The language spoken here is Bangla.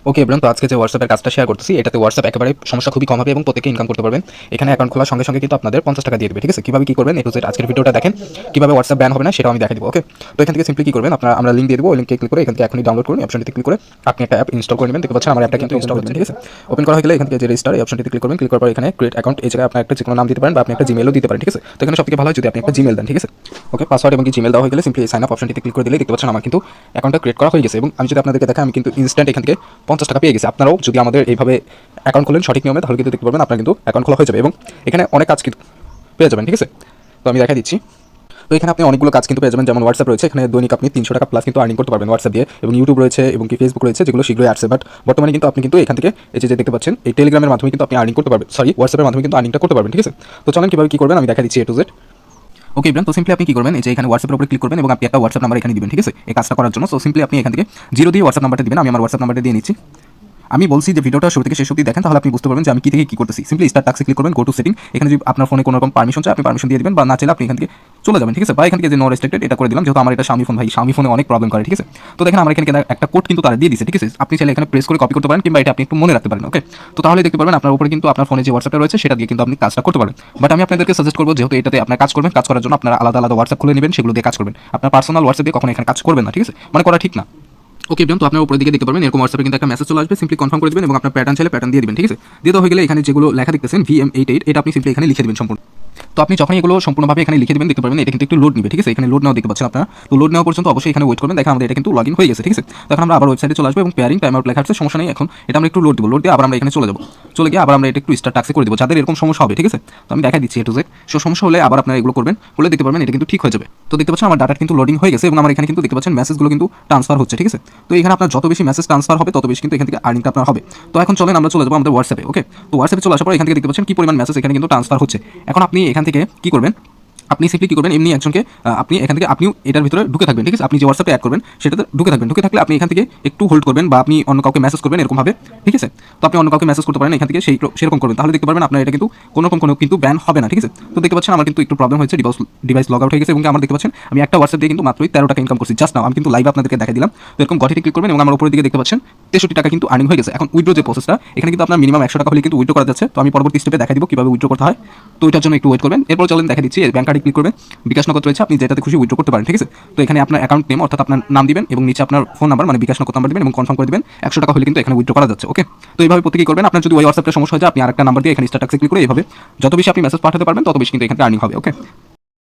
ওকে এভরিওয়ান, তো আজকে যে হোয়াটসঅ্যাপের কাজটা শেয়ার করতেছি এটাতে হোয়াটসঅ্যাপ একেবারে সমস্যা খুবই কম হবে এবং প্রত্যেকে ইনকাম করতে পারবেন। এখানে অ্যাকাউন্ট খোলার সঙ্গে সঙ্গে কিন্তু আপনাদের 50 টাকা দিয়ে দেবে। ঠিক আছে, কীভাবে কী করবেন একটু আজকের ভিডিওটা দেখেন, কীভাবে হোয়াটসঅ্যাপ ব্যান হবে না সেটাও আমি দেখাই দেবো। ওকে, তো এখান থেকে সিম্পলি কী করবেন, আমরা লিঙ্ক দিয়ে দেবো, ওই লিঙ্কে ক্লিক করে এখান থেকে এখনই ডাউনলোড করুন, অপশনটিতে ক্লিক করে আপনি একটা অ্যাপ ইনস্টল করে নেবেন। দেখতে পাচ্ছেন আমার অ্যাপটা কিন্তু ইনস্টল হচ্ছে। ঠিক আছে, ওপেন করা হয়ে গেলে এখান থেকে যে রেজিস্টার এই অপশনটিতে ক্লিক করবেন, ক্লিক করার পর এখানে ক্রিয়েট অ্যাকাউন্ট, এই জায়গায় আপনার একটা যেকোনো নাম দিতে পারেন বা আপনি একটা জিমেলও দিতে পারেন। ঠিক আছে, তো এখানে সবথেকে ভালো হয় যদি আপনি একটা জিমেল দেন। ঠিক আছে, ওকে, পাসওয়ার্ড এবং জিমেল দেওয়া হয়ে গেলে সিম্পলি সাইন আপ অপশনটিতে ক্লিক করে দিলে দেখতে পাচ্ছেন আমার কিন্তু অ্যাকাউন্টটা ক্রিয়েট করা হয়ে গেছে এবং আমি যদি আপনাদেরকে দেখাই আমি কিন্তু ইনস্ট্যান্ট এখান থেকে 50 টাকা পেয়ে গেছি। আপনারাও যদি আমাদের এইভাবে অ্যাকাউন্ট খোলেন সঠিক নিয়মে তাহলে কিন্তু দেখতে পারবেন আপনার কিন্তু অ্যাকাউন্ট খোলা হয়ে যাবে এবং এখানে অনেক কাজ কিন্তু পেয়ে যাবেন। ঠিক আছে, তো আমি দেখাই দিচ্ছি। তো এখানে আপনি অনেকগুলো কাজ কিন্তু পেয়ে যাবেন, যেমন হোয়াটসঅ্যাপ রয়েছে, এখানে দৈনিক আপনি 300 টাকা প্লাস কিন্তু আর্নিং করতে পারবেন হোয়াটসঅ্যাপ দিয়ে, এবং ইউটিউব রয়েছে এবং কি ফেসবুক রয়েছে যেগুলো শীঘ্রই আসছে, বাট বর্তমানে কিন্তু আপনি কিন্তু এখান থেকে এই যে দেখতে পাচ্ছেন এই টেলিগ্রামের মাধ্যমে কিন্তু আপনি আর্নিং করতে পারবেন, হোয়াটসঅ্যাপের মাধ্যমে কিন্তু আর্নিংটা করতে পারবেন। ঠিক আছে, তো চলেন কীভাবে কী করবেন আমি দেখাই দিচ্ছি A to Z। ওকে ইব্রান, তো সিম্পলি আপনি কী করবেন, এই যে এখানে হোয়াটসঅ্যাপের উপরে ক্লিক করবেন এবং আপনি একটা হোয়াটসঅ্যাপ নাম্বার এখানে দিবেন। ঠিক আছে, এই কাজটা করার জন্য সো সিম্পলি আপনি এখান থেকে 0 দিয়ে হোয়াটসঅ্যাপ নাম্বারটা দিবেন। আমি আমার হোয়াটসঅ্যাপ নাম্বারটা দিয়ে নিচ্ছি। আমি বলছি যে ভিডিওটা শুরু থেকে শেষ অবধি দেখেন, তাহলে আপনি বুঝতে পারবেন যে আমি কী থেকে কী করতেছি। সিম্পলি স্টার্ট টাস্কে ক্লিক করবেন, গো টু সেটিং, এখানে যদি আপনার ফোনে কোনো রকম পারমিশন চাই আপনি পারমিশন দিয়ে দিবেন, বা না চাইলে আপনি এখান থেকে চলে যাবেন। ঠিক আছে, বা এখান থেকে যে নো রেস্ট্রিক্টেড এটা করে দিলাম, যেহেতু আমার এটা Xiaomi ফোন, ভাই Xiaomi ফোনে অনেক প্রবলেম করে। ঠিক আছে, তো দেখেন আমার এখানে একটা কোড কিন্তু তারা দিয়ে দিচ্ছে। ঠিক আছে, আপনি চাইলে এখানে প্রেস করে কপি করতে পারেন কিংবা এটা আপনি একটু মনে রাখতে পারেন। ওকে, তো তাহলে দেখতে পারবেন আপনার উপরে কিন্তু আপনার ফোনে যে হোয়াটসঅ্যাপটা রয়েছে সেটা দিয়ে কিন্তু আপনি কাজটা করতে পারেন। বাট আমি আপনাদেরকে সাজেস্ট করবো, যেহেতু এটাতে আপনার কাজ করবেন, কাজ করার জন্য আপনারা আলাদা আলাদা হোয়াটসঅ্যাপ খুলে নেবেন, সেগুলো দিয়ে কাজ করবেন। আপনার পার্সোনাল হোয়াটসঅ্যাপ দিয়ে কখনো এখানে কাজ করবেন না। ঠিক আছে, মানে করা ঠিক না। ওকে ইব্রাহিম, তো আপনার উপরের দিকে দেখতে পারবেন এরকম হোয়াটসঅ্যাপে কিন্তু একটা মেসেজ চলে আসবে, সিম্পলি কনফার্ম করে দিবেন এবং আপনার প্যাটার্ন চাইলে প্যাটার্ন দিয়ে দিবেন। ঠিক আছে, দিয়ে দেওয়া হয়ে গেলে এখানে যেগুলো লেখা দেখতেছেন VM88 এটা আপনি সিম্পলি এখানে লিখে দিবেন সম্পূর্ণ। তো আপনি যখন এগুলো সম্পূর্ণভাবে এখানে লিখে দেবেন দেখতে পারবেন এটা কিন্তু একটু লোড নেবে। ঠিক আছে, এখানে লোড নেওয়া দেখতে পাচ্ছেন আপনারা, তো লোড নেওয়া পর্যন্ত অবশ্যই এখানে ওয়েট করবেন। দেখেন আমাদের এটা কিন্তু লগ ইন হয়ে গেছে। ঠিক আছে, তখন আমরা আবার ওয়েবসাইটে চলে আসবো এবং পেয়ারিং টাইম আউট লেখা আছে, সমস্যা নেই। এখন এটা আমরা একটু লোড দিব, লোড দিয়ে আবার আমরা এখানে চলে যাবো, চলে গিয়ে আবার আমরা এটা একটু স্টার্ট টাস্কে করে দেবো যাদের এরকম সমস্যা হবে। ঠিক আছে, তো আমি দেখাই দিচ্ছি A to Z। সো সমস্যা হলে আবার আপনারা এগুলো করবেন, করলে দেখতে পারবেন এটা কিন্তু ঠিক হয়ে যাবে। তো দেখতে পাচ্ছেন আমার ডাটা কিন্তু লোডিং হয়ে গেছে এবং আমার এখানে কিন্তু দেখতে পাচ্ছেন মেসেজগুলো কিন্তু ট্রান্সফার হচ্ছে। ঠিক আছে, তো এখানে আপনার যত বেশি মেসেজ ট্রান্সফার হবে তত বেশি কিন্তু এখান থেকে আর্নিংটা আপনার হবে। তো এখন চলেন আমরা চলে যাবো আমাদের হোয়াটসঅ্যাপে। ওকে, তো হোয়াটসঅ্যাপে চলে আসার পর এখান থেকে দেখতে পাচ্ছেন কি পরিমাণ মেসেজ এখানে কিন্তু ট্রান্সফার হচ্ছে। এখন আপনি এখান থেকে কি করবেন, আপনি সিম্পলি কী করবেন, এমনি একজনকে আপনি এখান থেকে আপনিও এটার ভিতরে ঢুকে থাকবেন। ঠিক আছে, আপনি যে হোয়াটসঅ্যাপে অ্যাড করবেন সেটাতে ঢুকে থাকবেন। ঢুকে থাকলে আপনি এখান থেকে একটু হোল্ড করবেন বা আপনি অন্য কাউকে মেসেজ করবেন এরকমভাবে। ঠিক আছে, তো আপনি অন্য কাউকে মেসেজ করতে পারেন এখান থেকে সেরকম করবেন, তাহলে দেখতে পারবেন আপনার এটা কিন্তু কোনো রকম কোনো কিন্তু ব্যান হবে না। ঠিক আছে, তো দেখতে পাচ্ছেন আমার কিন্তু একটু প্রবলেম হয়েছে, ডিভাইস লগ আউট হয়ে গেছে এবং আমার দেখতে পাচ্ছেন আমি একটা হোয়াটসঅ্যাপ দিয়ে কিন্তু মাত্রই 13 টাকা ইনকাম করছি জাস্ট নাও। আমি কিন্তু লাইভ আপনাদেরকে দেখাই দিলাম। তো এরকম গটিতে ক্লিক করবেন এবং আমার উপরের দিকে দেখতে পাচ্ছেন 63 টাকা কিন্তু আর্নিং হয়ে গেছে। এখন উইথড্র যে প্রসেসটা এখানে কিন্তু আপনার মিনিমাম 100 টাকা হলে কিন্তু উইথড্র করা যাচ্ছে। তো আমি পরবর্তী স্টেপে দেখা দিব কীভাবে উইথড্র করতে হয়, তো ওইটার জন্য একটু ওয়েট করবেন। এরপর চলেন দেখা দিচ্ছি ব্যাংক কার্ডে ক্লিক করবেন, বিকাশ নগদ রয়েছে, আপনি যেটাতে খুশি উইথড্র করতে পারেন। ঠিক আছে, তো এখানে আপনার অ্যাকাউন্ট নেম অর্থাৎ আপনার নাম দিবেন এবং নিচে আপনার ফোন নাম্বার মানে বিকাশ নগদ নাম্বার দিবেন এবং কনফার্ম করে দিবেন। 100 টাকা হলে কিন্তু এখানে উইথড্র করা যাচ্ছে। ওকে, তো এইভাবে প্রত্যেকেই করবেন। আপনার যদি ওই হোয়াটসঅ্যাপে সমস্যা হয় যায় আপনি আরেকটা নাম্বার দিয়ে এখানে স্টার্ট টাস্কে ক্লিক করে এইভাবে যত বেশি আপনি মেসেজ পাঠাতে পারবেন তত বেশি কিন্তু এখানে আর্নিং হবে। ওকে।